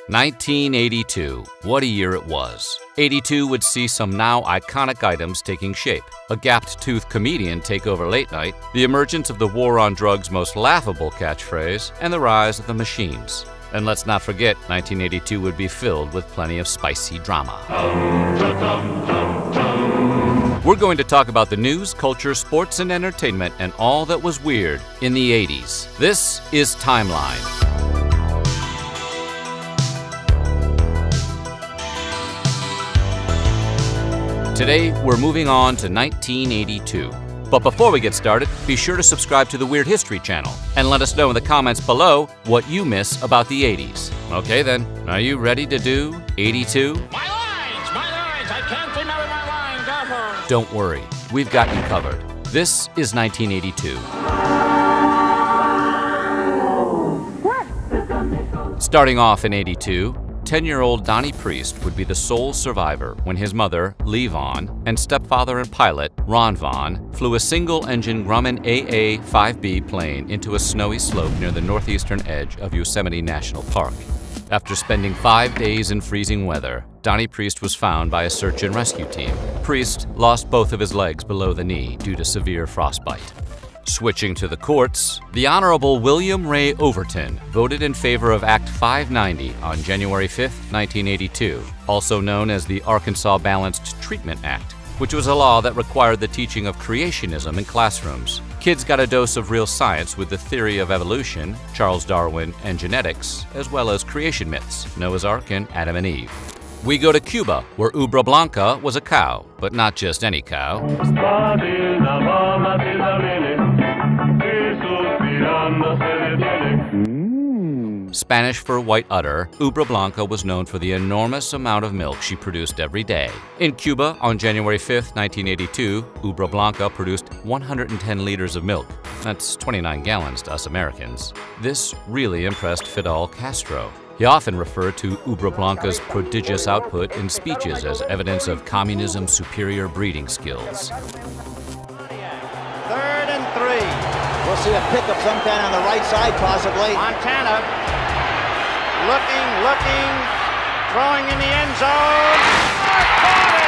1982. What a year it was. 82 would see some now iconic items taking shape. A gapped-toothed comedian take over late night, the emergence of the war on drugs' most laughable catchphrase, and the rise of the machines. And let's not forget, 1982 would be filled with plenty of spicy drama. We're going to talk about the news, culture, sports, and entertainment, and all that was weird in the 80s. This is Timeline. Today, we're moving on to 1982. But before we get started, be sure to subscribe to the Weird History channel and let us know in the comments below what you miss about the 80s. Okay then, are you ready to do 82? My lines, I can't remember my lines, Arthur. Don't worry, we've got you covered. This is 1982. Starting off in 82, 10-year-old Donnie Priest would be the sole survivor when his mother, Lee Vaughn, and stepfather and pilot, Ron Vaughn, flew a single-engine Grumman AA-5B plane into a snowy slope near the northeastern edge of Yosemite National Park. After spending 5 days in freezing weather, Donnie Priest was found by a search and rescue team. Priest lost both of his legs below the knee due to severe frostbite. Switching to the courts, the Honorable William Ray Overton voted in favor of Act 590 on January 5, 1982, also known as the Arkansas Balanced Treatment Act, which was a law that required the teaching of creationism in classrooms. Kids got a dose of real science with the theory of evolution, Charles Darwin, and genetics, as well as creation myths, Noah's Ark and Adam and Eve. We go to Cuba, where Ubra Blanca was a cow, but not just any cow. Spanish for white udder, Ubra Blanca was known for the enormous amount of milk she produced every day. In Cuba, on January 5, 1982, Ubra Blanca produced 110 liters of milk. That's 29 gallons to us Americans. This really impressed Fidel Castro. He often referred to Ubra Blanca's prodigious output in speeches as evidence of communism's superior breeding skills. 3rd and 3. We'll see a pick of some kind on the right side, possibly. Montana looking, throwing in the end zone. Caught it!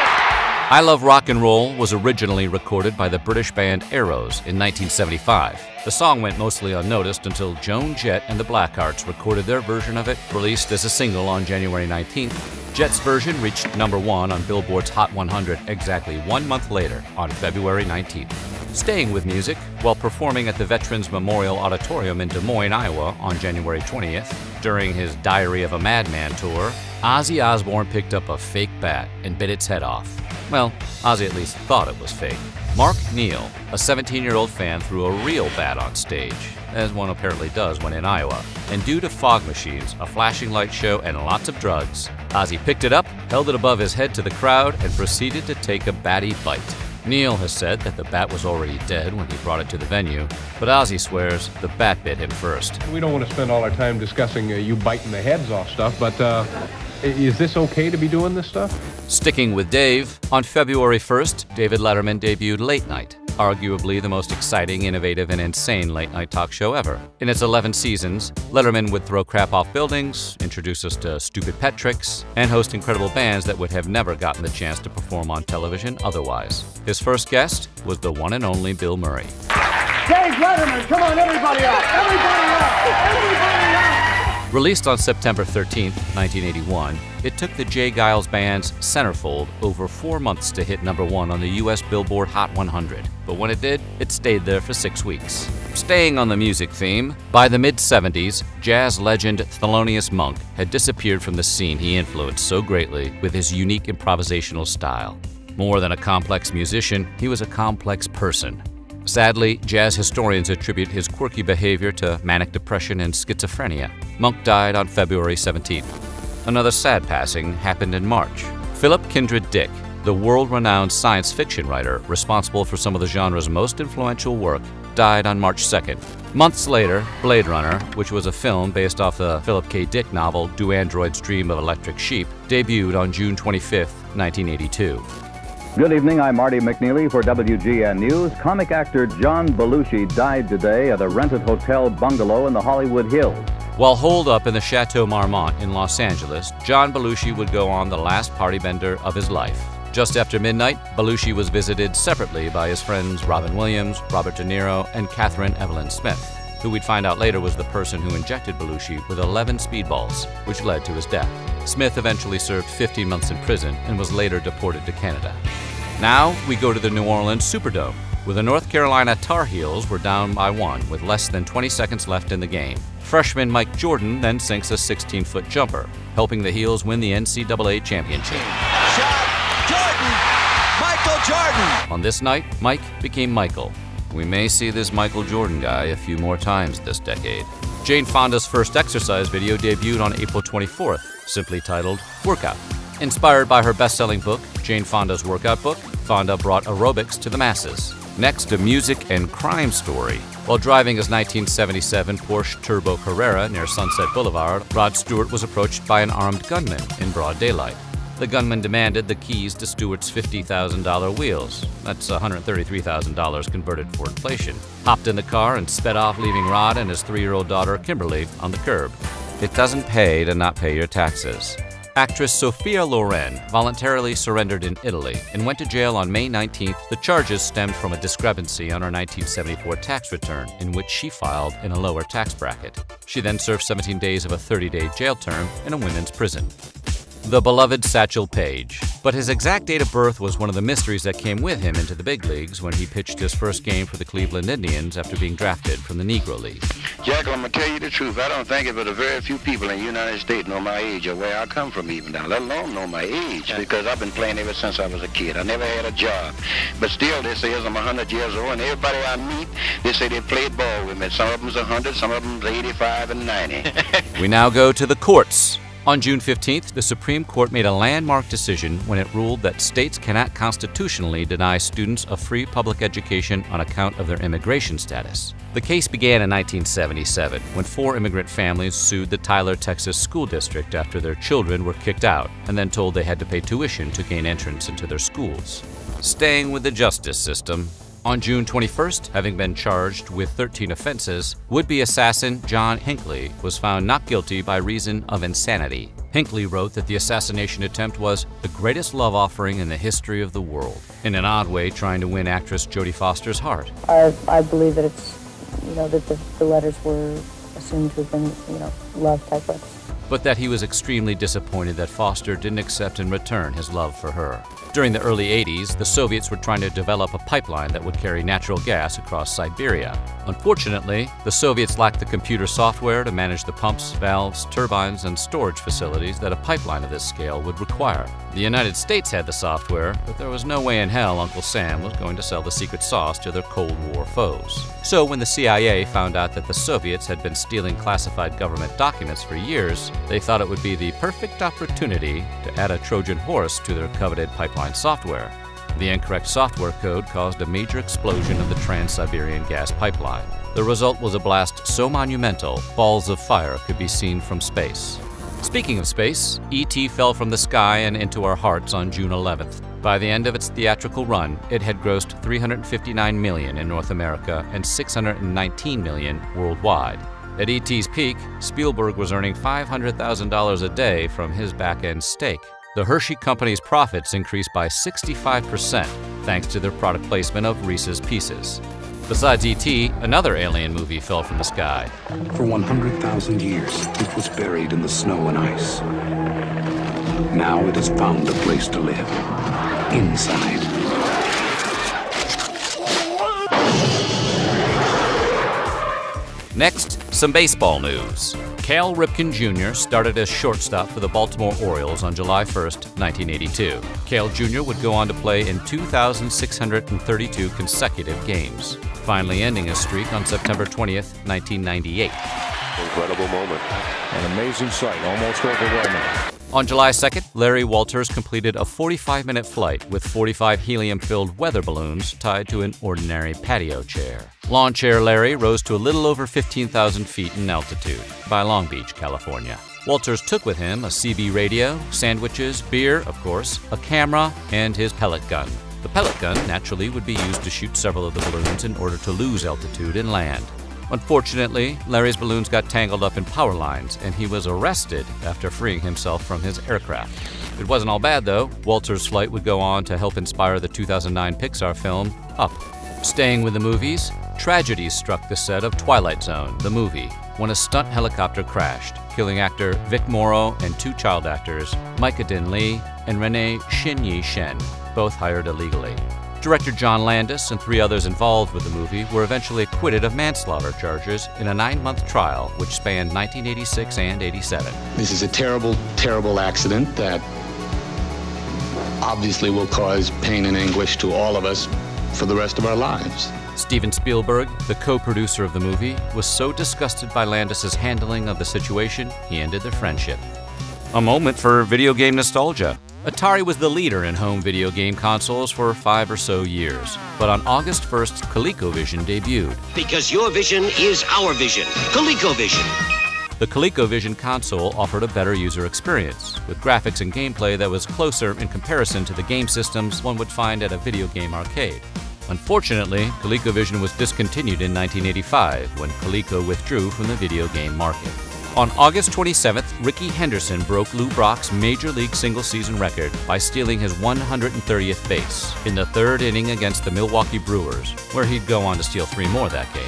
I Love Rock and Roll was originally recorded by the British band Arrows in 1975. The song went mostly unnoticed until Joan Jett and the Blackhearts recorded their version of it, released as a single on January 19th. Jett's version reached #1 on Billboard's Hot 100 exactly 1 month later, on February 19th. Staying with music, while performing at the Veterans Memorial Auditorium in Des Moines, Iowa on January 20th, during his Diary of a Madman tour, Ozzy Osbourne picked up a fake bat and bit its head off. Well, Ozzy at least thought it was fake. Mark Neal, a 17-year-old fan, threw a real bat on stage, as one apparently does when in Iowa. And due to fog machines, a flashing light show, and lots of drugs, Ozzy picked it up, held it above his head to the crowd, and proceeded to take a batty bite. Neal has said that the bat was already dead when he brought it to the venue, but Ozzy swears the bat bit him first. We don't want to spend all our time discussing you biting the heads off stuff, but is this okay to be doing this stuff? Sticking with Dave, on February 1st, David Letterman debuted Late Night, arguably the most exciting, innovative, and insane late-night talk show ever. In its 11 seasons, Letterman would throw crap off buildings, introduce us to stupid pet tricks, and host incredible bands that would have never gotten the chance to perform on television otherwise. His first guest was the one and only Bill Murray. Dave Letterman, come on, everybody out! Everybody out! Everybody out! Released on September 13, 1981, it took the Jay Giles Band's Centerfold over 4 months to hit #1 on the U.S. Billboard Hot 100. But when it did, it stayed there for 6 weeks. Staying on the music theme, by the mid-70s, jazz legend Thelonious Monk had disappeared from the scene he influenced so greatly with his unique improvisational style. More than a complex musician, he was a complex person. Sadly, jazz historians attribute his quirky behavior to manic depression and schizophrenia. Monk died on February 17th. Another sad passing happened in March. Philip Kindred Dick, the world-renowned science fiction writer responsible for some of the genre's most influential work, died on March 2nd. Months later, Blade Runner, which was a film based off the Philip K. Dick novel Do Androids Dream of Electric Sheep, debuted on June 25, 1982. Good evening, I'm Marty McNeely for WGN News. Comic actor John Belushi died today at a rented hotel bungalow in the Hollywood Hills. While holed up in the Chateau Marmont in Los Angeles, John Belushi would go on the last party bender of his life. Just after midnight, Belushi was visited separately by his friends Robin Williams, Robert De Niro, and Catherine Evelyn Smith, who we'd find out later was the person who injected Belushi with 11 speedballs, which led to his death. Smith eventually served 15 months in prison and was later deported to Canada. Now we go to the New Orleans Superdome, where the North Carolina Tar Heels were down by 1 with less than 20 seconds left in the game. Freshman Mike Jordan then sinks a 16-foot jumper, helping the Heels win the NCAA championship. Shot, Jordan! Michael Jordan! On this night, Mike became Michael. We may see this Michael Jordan guy a few more times this decade. Jane Fonda's first exercise video debuted on April 24th, simply titled Workout. Inspired by her best-selling book, Jane Fonda's Workout Book, Fonda brought aerobics to the masses. Next, a music and crime story. While driving his 1977 Porsche Turbo Carrera near Sunset Boulevard, Rod Stewart was approached by an armed gunman in broad daylight. The gunman demanded the keys to Stewart's $50,000 wheels. That's $133,000 converted for inflation. Hopped in the car and sped off, leaving Rod and his 3-year-old daughter, Kimberly, on the curb. It doesn't pay to not pay your taxes. Actress Sophia Loren voluntarily surrendered in Italy and went to jail on May 19th. The charges stemmed from a discrepancy on her 1974 tax return, in which she filed in a lower tax bracket. She then served 17 days of a 30-day jail term in a women's prison. The beloved Satchel Paige. But his exact date of birth was one of the mysteries that came with him into the big leagues when he pitched his first game for the Cleveland Indians after being drafted from the Negro League. Jack, I'm going to tell you the truth. I don't think it but a very few people in the United States know my age or where I come from even now, let alone know my age, because I've been playing ever since I was a kid. I never had a job. But still, they say I'm 100 years old, and everybody I meet, they say they played ball with me. Some of them's 100, some of them's 85 and 90. We now go to the courts. On June 15th, the Supreme Court made a landmark decision when it ruled that states cannot constitutionally deny students a free public education on account of their immigration status. The case began in 1977 when 4 immigrant families sued the Tyler, Texas school district after their children were kicked out and then told they had to pay tuition to gain entrance into their schools. Staying with the justice system, on June 21st, having been charged with 13 offenses, would-be assassin John Hinckley was found not guilty by reason of insanity. Hinckley wrote that the assassination attempt was the greatest love offering in the history of the world, in an odd way trying to win actress Jodie Foster's heart. I believe that it's, that the letters were assumed to have been, love-type letters. But that he was extremely disappointed that Foster didn't accept in return his love for her. During the early 80s, the Soviets were trying to develop a pipeline that would carry natural gas across Siberia. Unfortunately, the Soviets lacked the computer software to manage the pumps, valves, turbines, and storage facilities that a pipeline of this scale would require. The United States had the software, but there was no way in hell Uncle Sam was going to sell the secret sauce to their Cold War foes. So when the CIA found out that the Soviets had been stealing classified government documents for years, they thought it would be the perfect opportunity to add a Trojan horse to their coveted pipeline software. The incorrect software code caused a major explosion of the Trans-Siberian gas pipeline. The result was a blast so monumental, balls of fire could be seen from space. Speaking of space, E.T. fell from the sky and into our hearts on June 11th. By the end of its theatrical run, it had grossed $359 million in North America and $619 million worldwide. At E.T.'s peak, Spielberg was earning $500,000 a day from his back-end stake. The Hershey Company's profits increased by 65% thanks to their product placement of Reese's Pieces. Besides E.T., another alien movie fell from the sky. For 100,000 years, it was buried in the snow and ice. Now it has found a place to live. Inside. Next, some baseball news. Cal Ripken Jr. started as shortstop for the Baltimore Orioles on July 1, 1982. Cal Jr. would go on to play in 2,632 consecutive games, finally ending his streak on September 20, 1998. Incredible moment. An amazing sight, almost overwhelming. On July 2nd, Larry Walters completed a 45-minute flight with 45 helium-filled weather balloons tied to an ordinary patio chair. Lawn Chair Larry rose to a little over 15,000 feet in altitude by Long Beach, California. Walters took with him a CB radio, sandwiches, beer, of course, a camera, and his pellet gun. The pellet gun naturally would be used to shoot several of the balloons in order to lose altitude and land. Unfortunately, Larry's balloons got tangled up in power lines, and he was arrested after freeing himself from his aircraft. It wasn't all bad, though. Walter's flight would go on to help inspire the 2009 Pixar film, Up. Staying with the movies, tragedy struck the set of Twilight Zone, the movie, when a stunt helicopter crashed, killing actor Vic Morrow and 2 child actors, Micah Din Lee and Renee Shin-Yi Shen, both hired illegally. Director John Landis and 3 others involved with the movie were eventually acquitted of manslaughter charges in a 9-month trial which spanned 1986 and 87. This is a terrible, terrible accident that obviously will cause pain and anguish to all of us for the rest of our lives. Steven Spielberg, the co-producer of the movie, was so disgusted by Landis's handling of the situation, he ended their friendship. A moment for video game nostalgia. Atari was the leader in home video game consoles for 5 or so years. But on August 1st, ColecoVision debuted. Because your vision is our vision. ColecoVision. The ColecoVision console offered a better user experience, with graphics and gameplay that was closer in comparison to the game systems one would find at a video game arcade. Unfortunately, ColecoVision was discontinued in 1985 when Coleco withdrew from the video game market. On August 27th, Rickey Henderson broke Lou Brock's Major League single-season record by stealing his 130th base in the 3rd inning against the Milwaukee Brewers, where he'd go on to steal 3 more that game.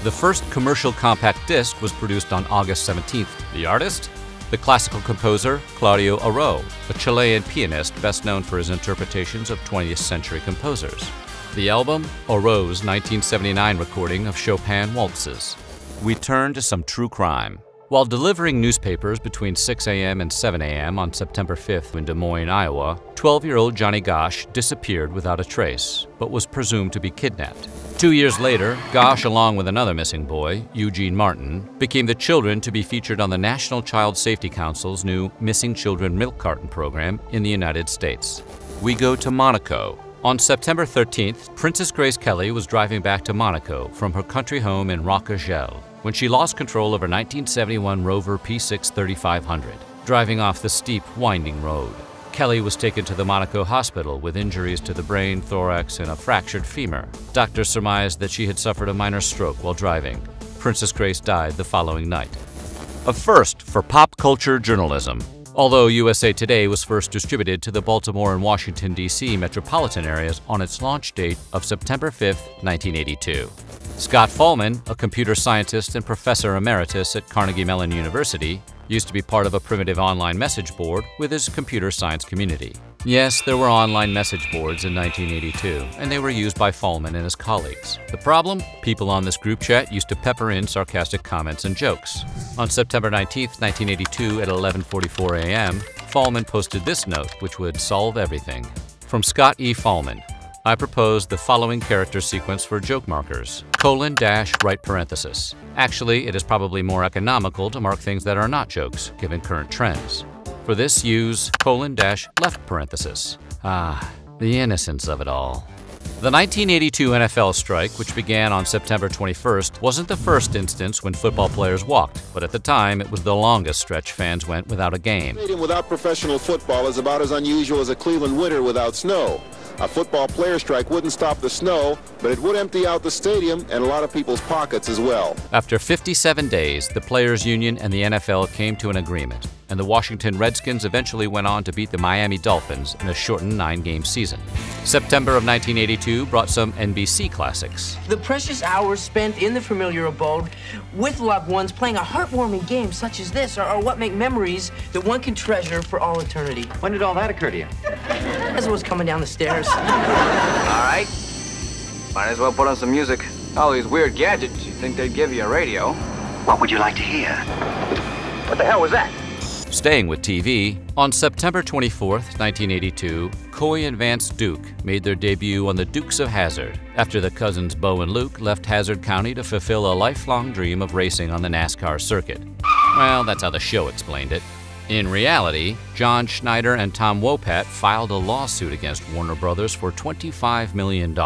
The first commercial compact disc was produced on August 17th. The artist? The classical composer Claudio Arrau, a Chilean pianist best known for his interpretations of 20th century composers. The album? Arrau's 1979 recording of Chopin waltzes. We turn to some true crime. While delivering newspapers between 6 a.m. and 7 a.m. on September 5th in Des Moines, Iowa, 12-year-old Johnny Gosch disappeared without a trace, but was presumed to be kidnapped. 2 years later, Gosch, along with another missing boy, Eugene Martin, became the children to be featured on the National Child Safety Council's new Missing Children Milk Carton program in the United States. We go to Monaco. On September 13th, Princess Grace Kelly was driving back to Monaco from her country home in Roquegel when she lost control of her 1971 Rover P6 3500, driving off the steep, winding road. Kelly was taken to the Monaco hospital with injuries to the brain, thorax, and a fractured femur. Doctors surmised that she had suffered a minor stroke while driving. Princess Grace died the following night. A first for pop culture journalism. Although USA Today was first distributed to the Baltimore and Washington, D.C. metropolitan areas on its launch date of September 5, 1982. Scott Fahlman, a computer scientist and professor emeritus at Carnegie Mellon University, used to be part of a primitive online message board with his computer science community. Yes, there were online message boards in 1982, and they were used by Fahlman and his colleagues. The problem? People on this group chat used to pepper in sarcastic comments and jokes. On September 19, 1982 at 11:44 a.m., Fahlman posted this note, which would solve everything. From Scott E. Fahlman. I propose the following character sequence for joke markers: : right parenthesis. Actually, it is probably more economical to mark things that are not jokes, given current trends. For this, use : left parenthesis. Ah, the innocence of it all. The 1982 NFL strike, which began on September 21st, wasn't the first instance when football players walked, but at the time, it was the longest stretch fans went without a game. A stadium without professional football is about as unusual as a Cleveland winter without snow. A football player strike wouldn't stop the snow, but it would empty out the stadium and a lot of people's pockets as well. After 57 days, the Players Union and the NFL came to an agreement, and the Washington Redskins eventually went on to beat the Miami Dolphins in a shortened 9-game season. September of 1982 brought some NBC classics. The precious hours spent in the familiar abode with loved ones playing a heartwarming game such as this are what make memories that one can treasure for all eternity. When did all that occur to you? As I was coming down the stairs. All right. Might as well put on some music. All these weird gadgets, you'd think they'd give you a radio. What would you like to hear? What the hell was that? Staying with TV, on September 24th, 1982, Coy and Vance Duke made their debut on the Dukes of Hazzard after the cousins Bo and Luke left Hazzard County to fulfill a lifelong dream of racing on the NASCAR circuit. Well, that's how the show explained it. In reality, John Schneider and Tom Wopat filed a lawsuit against Warner Brothers for $25 million.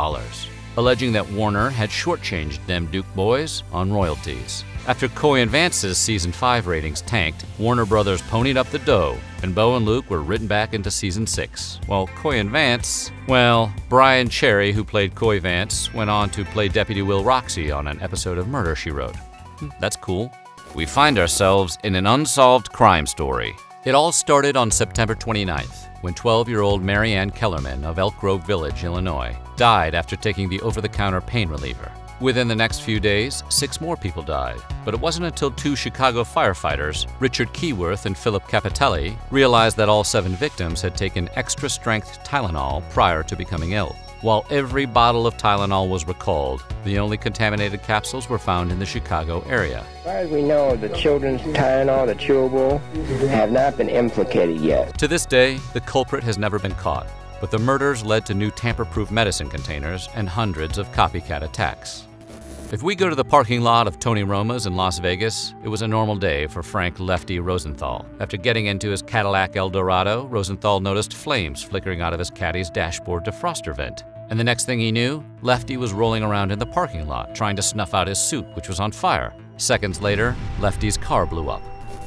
alleging that Warner had shortchanged them Duke boys on royalties. After Coy and Vance's Season 5 ratings tanked, Warner Brothers ponied up the dough, and Bo and Luke were written back into Season 6. While Coy and Vance, well, Brian Cherry, who played Coy Vance, went on to play Deputy Will Roxy on an episode of Murder, She Wrote. That's cool. We find ourselves in an unsolved crime story. It all started on September 29th, when 12-year-old Mary Ann Kellerman of Elk Grove Village, Illinois, died after taking the over-the-counter pain reliever. Within the next few days, 6 more people died, but it wasn't until 2 Chicago firefighters, Richard Keyworth and Philip Capitelli, realized that all 7 victims had taken extra-strength Tylenol prior to becoming ill. While every bottle of Tylenol was recalled, the only contaminated capsules were found in the Chicago area. As far as we know, the children's Tylenol, the chewable, have not been implicated yet. To this day, the culprit has never been caught, but the murders led to new tamper-proof medicine containers and hundreds of copycat attacks. If we go to the parking lot of Tony Roma's in Las Vegas, it was a normal day for Frank Lefty Rosenthal. After getting into his Cadillac Eldorado, Rosenthal noticed flames flickering out of his caddy's dashboard defroster vent. And the next thing he knew, Lefty was rolling around in the parking lot trying to snuff out his suit, which was on fire. Seconds later, Lefty's car blew up.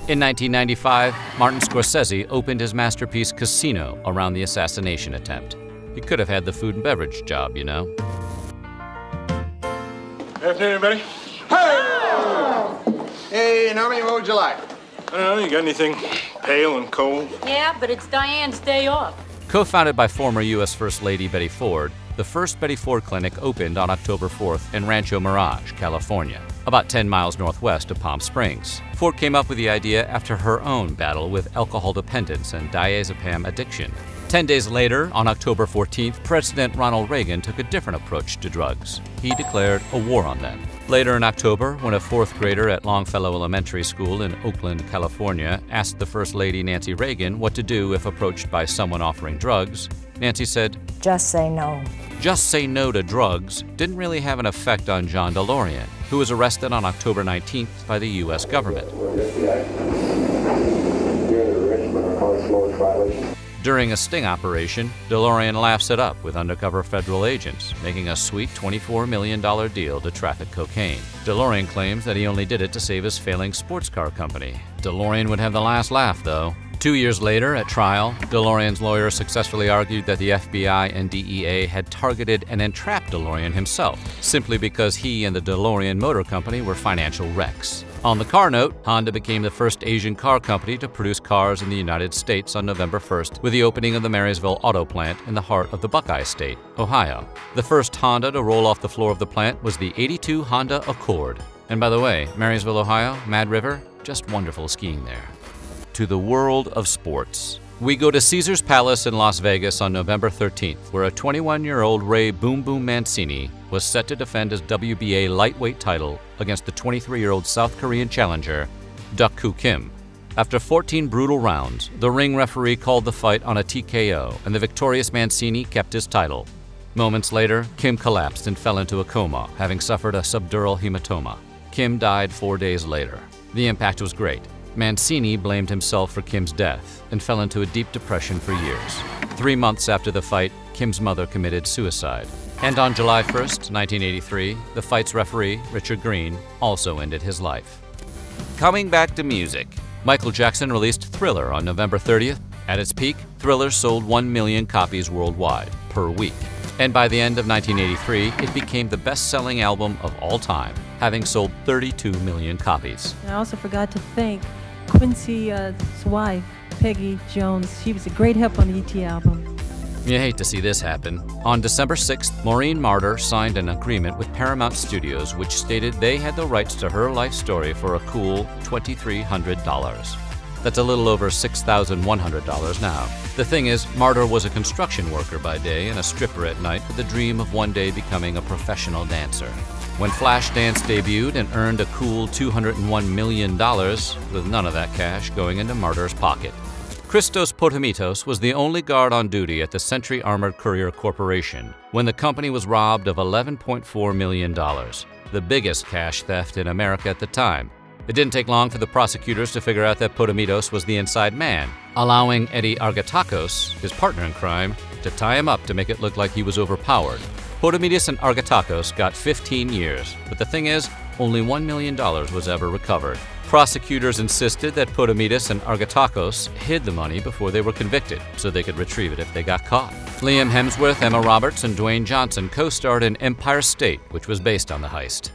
In 1995, Martin Scorsese opened his masterpiece Casino around the assassination attempt. He could have had the food and beverage job, you know. Good afternoon, everybody. Hey, Naomi, what would you like? I don't know, you got anything pale and cold? Yeah, but it's Diane's day off. Co-founded by former U.S. First Lady Betty Ford, the first Betty Ford Clinic opened on October 4th in Rancho Mirage, California, about 10 miles northwest of Palm Springs. Ford came up with the idea after her own battle with alcohol dependence and diazepam addiction. 10 days later, on October 14th, President Ronald Reagan took a different approach to drugs. He declared a war on them. Later in October, when a 4th grader at Longfellow Elementary School in Oakland, California, asked the First Lady Nancy Reagan what to do if approached by someone offering drugs, Nancy said, "Just say no." Just say no to drugs didn't really have an effect on John DeLorean, who was arrested on October 19th by the U.S. government. During a sting operation, DeLorean laughs it up with undercover federal agents, making a sweet $24 million deal to traffic cocaine. DeLorean claims that he only did it to save his failing sports car company. DeLorean would have the last laugh, though. 2 years later, at trial, DeLorean's lawyer successfully argued that the FBI and DEA had targeted and entrapped DeLorean himself, simply because he and the DeLorean Motor Company were financial wrecks. On the car note, Honda became the first Asian car company to produce cars in the United States on November 1st with the opening of the Marysville Auto Plant in the heart of the Buckeye State, Ohio. The first Honda to roll off the floor of the plant was the '82 Honda Accord. And by the way, Marysville, Ohio, Mad River, just wonderful skiing there. To the world of sports. We go to Caesars Palace in Las Vegas on November 13th, where a 21-year-old Ray Boom Boom Mancini was set to defend his WBA lightweight title against the 23-year-old South Korean challenger, Duk-Koo Kim. After 14 brutal rounds, the ring referee called the fight on a TKO, and the victorious Mancini kept his title. Moments later, Kim collapsed and fell into a coma, having suffered a subdural hematoma. Kim died 4 days later. The impact was great. Mancini blamed himself for Kim's death and fell into a deep depression for years. 3 months after the fight, Kim's mother committed suicide. And on July 1st, 1983, the fight's referee, Richard Green, also ended his life. Coming back to music, Michael Jackson released Thriller on November 30th. At its peak, Thriller sold 1 million copies worldwide per week. And by the end of 1983, it became the best-selling album of all time, having sold 32 million copies. I also forgot to thank Quincy's wife, Peggy Jones. She was a great help on the E.T. album. You hate to see this happen. On December 6th, Maureen Martyr signed an agreement with Paramount Studios which stated they had the rights to her life story for a cool $2,300. That's a little over $6,100 now. The thing is, Martyr was a construction worker by day and a stripper at night with the dream of one day becoming a professional dancer. When Flashdance debuted and earned a cool $201 million, with none of that cash going into Martyr's pocket. Christos Potamitos was the only guard on duty at the Century Armored Courier Corporation when the company was robbed of $11.4 million, the biggest cash theft in America at the time. It didn't take long for the prosecutors to figure out that Potamitos was the inside man, allowing Eddie Argatakos, his partner in crime, to tie him up to make it look like he was overpowered. Podomitis and Argatakos got 15 years, but the thing is, only $1 million was ever recovered. Prosecutors insisted that Podomitis and Argatakos hid the money before they were convicted, so they could retrieve it if they got caught. Liam Hemsworth, Emma Roberts, and Dwayne Johnson co-starred in Empire State, which was based on the heist.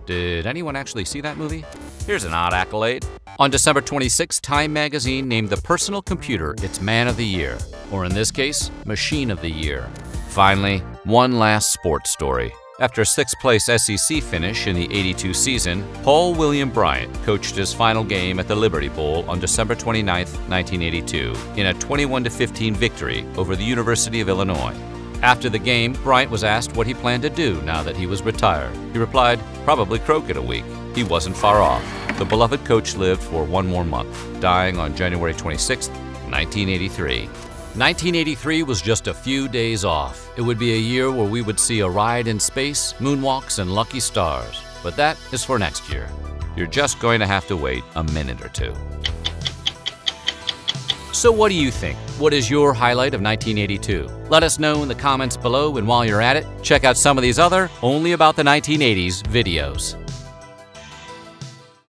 Did anyone actually see that movie? Here's an odd accolade. On December 26, Time magazine named the personal computer its Man of the Year, or in this case, Machine of the Year. Finally, one last sports story. After a 6th-place SEC finish in the '82 season, Paul William Bryant coached his final game at the Liberty Bowl on December 29, 1982, in a 21-15 victory over the University of Illinois. After the game, Bryant was asked what he planned to do now that he was retired. He replied, "Probably croak it a week." He wasn't far off. The beloved coach lived for one more month, dying on January 26, 1983. 1983 was just a few days off. It would be a year where we would see a ride in space, moonwalks, and lucky stars. But that is for next year. You're just going to have to wait a minute or two. So what do you think? What is your highlight of 1982? Let us know in the comments below, and while you're at it, check out some of these other Only About the 1980s videos.